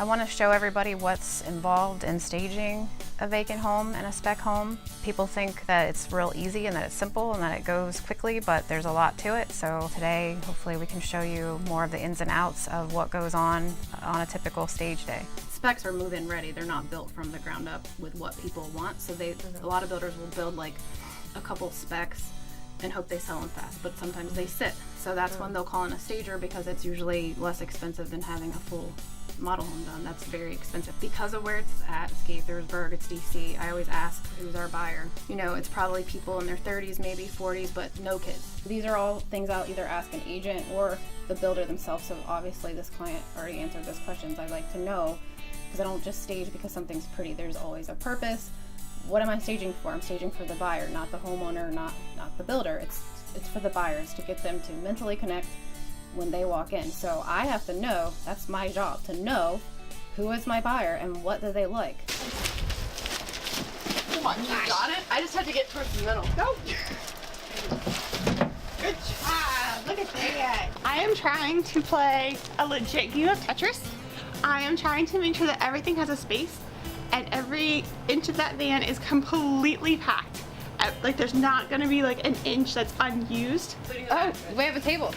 I want to show everybody what's involved in staging a vacant home and a spec home. People think that it's real easy and that it's simple and that it goes quickly, but there's a lot to it. So today, hopefully we can show you more of the ins and outs of what goes on a typical stage day. Specs are move-in ready. They're not built from the ground up with what people want. So a lot of builders will build like a couple specs and hope they sell them fast, but sometimes they sit. So that's when they'll call in a stager, because it's usually less expensive than having a full model home done. That's very expensive. Because of where it's at, it's Gaithersburg, it's DC, I always ask who's our buyer. You know, it's probably people in their 30s, maybe 40s, but no kids. These are all things I'll either ask an agent or the builder themselves. So obviously this client already answered those questions. I like to know, because I don't just stage because something's pretty. There's always a purpose. What am I staging for? I'm staging for the buyer, not the homeowner, not the builder. It's for the buyers, to get them to mentally connect when they walk in. So I have to know, that's my job, to know who is my buyer and what do they like. Come on, you got it. I just have to get towards the middle. Go. Good job. Look at that. I am trying to play a legit game of Tetris. I am trying to make sure that everything has a space and every inch of that van is completely packed. Like there's not gonna be like an inch that's unused. Oh, we have a table.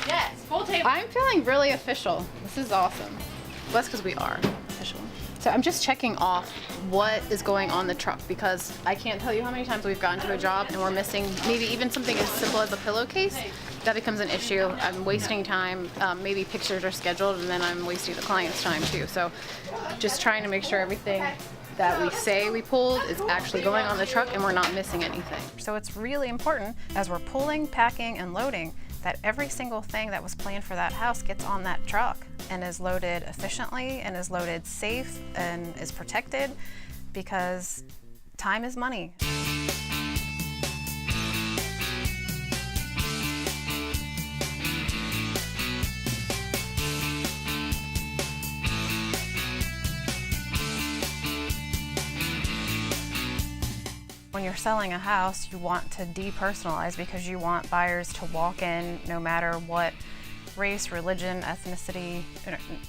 Yes, full table. I'm feeling really official. This is awesome. Well, that's because we are official. So I'm just checking off what is going on the truck, because I can't tell you how many times we've gotten to a job and we're missing maybe even something as simple as a pillowcase. That becomes an issue. I'm wasting time. Maybe pictures are scheduled and then I'm wasting the client's time too. So just trying to make sure everything that we say we pulled is actually going on the truck and we're not missing anything. So it's really important as we're pulling, packing, and loading that every single thing that was planned for that house gets on that truck and is loaded efficiently and is loaded safe and is protected, because time is money. When you're selling a house, you want to depersonalize, because you want buyers to walk in no matter what race, religion, ethnicity,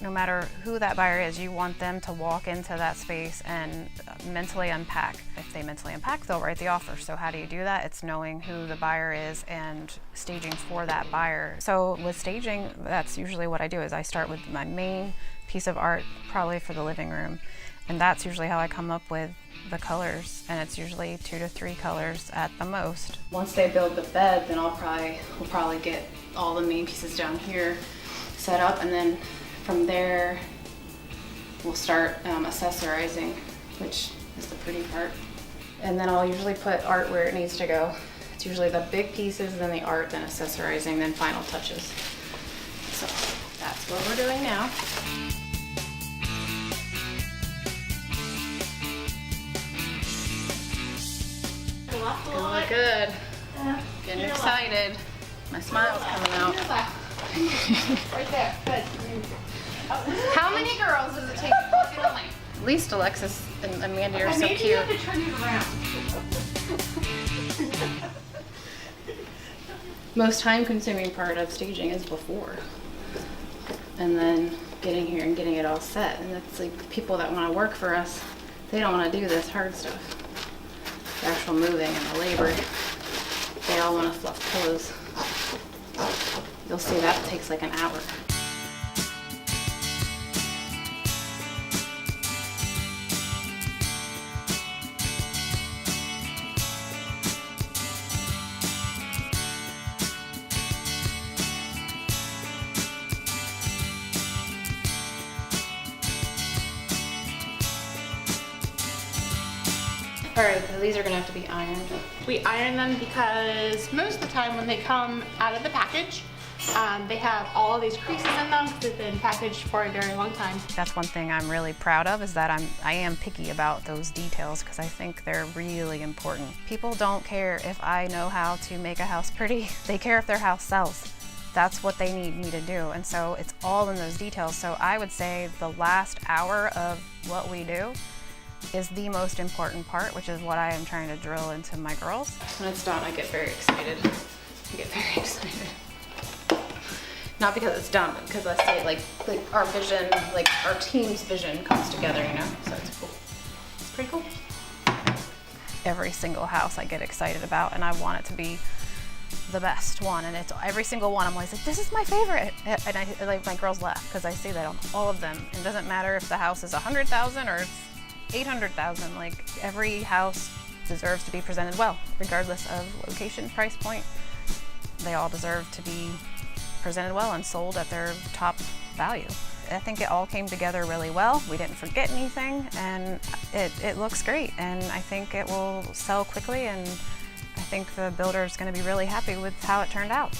no matter who that buyer is. You want them to walk into that space and mentally unpack. If they mentally unpack, they'll write the offer. So how do you do that? It's knowing who the buyer is and staging for that buyer. So with staging, that's usually what I do, is I start with my main piece of art, probably for the living room. And that's usually how I come up with the colors, and it's usually 2 to 3 colors at the most. Once they build the bed, then we'll probably get all the main pieces down here set up, and then from there we'll start accessorizing, which is the pretty part. And then I'll usually put art where it needs to go. It's usually the big pieces, then the art, then accessorizing, then final touches. So that's what we're doing now. Going good. Getting excited. My smile's coming out. Right there. Good. How many girls does it take to walk in a lane? At least Alexis and Amanda are so cute. You have to turn it around. Most time-consuming part of staging is before, and then getting here and getting it all set. And it's like the people that want to work for us, they don't want to do this hard stuff. The actual moving and the labor. They all want to fluff pillows. You'll see that takes like an hour. All right, so these are gonna have to be ironed. We iron them because most of the time when they come out of the package, they have all of these creases in them because they've been packaged for a very long time. That's one thing I'm really proud of, is that I am picky about those details, because I think they're really important. People don't care if I know how to make a house pretty. They care if their house sells. That's what they need me to do. And so it's all in those details. So I would say the last hour of what we do is the most important part, which is what I am trying to drill into my girls. When it's done, I get very excited. I get very excited. Not because it's done, but because I say like our vision, like our team's vision comes together, you know? So it's cool. It's pretty cool. Every single house I get excited about, and I want it to be the best one, and it's every single one I'm always like, this is my favorite, and I like my girls laugh because I see that on all of them. It doesn't matter if the house is 100,000 or 800,000. Like every house deserves to be presented well, regardless of location, price point. They all deserve to be presented well and sold at their top value. I think it all came together really well. We didn't forget anything, and it looks great, and I think it will sell quickly, and I think the builder is going to be really happy with how it turned out.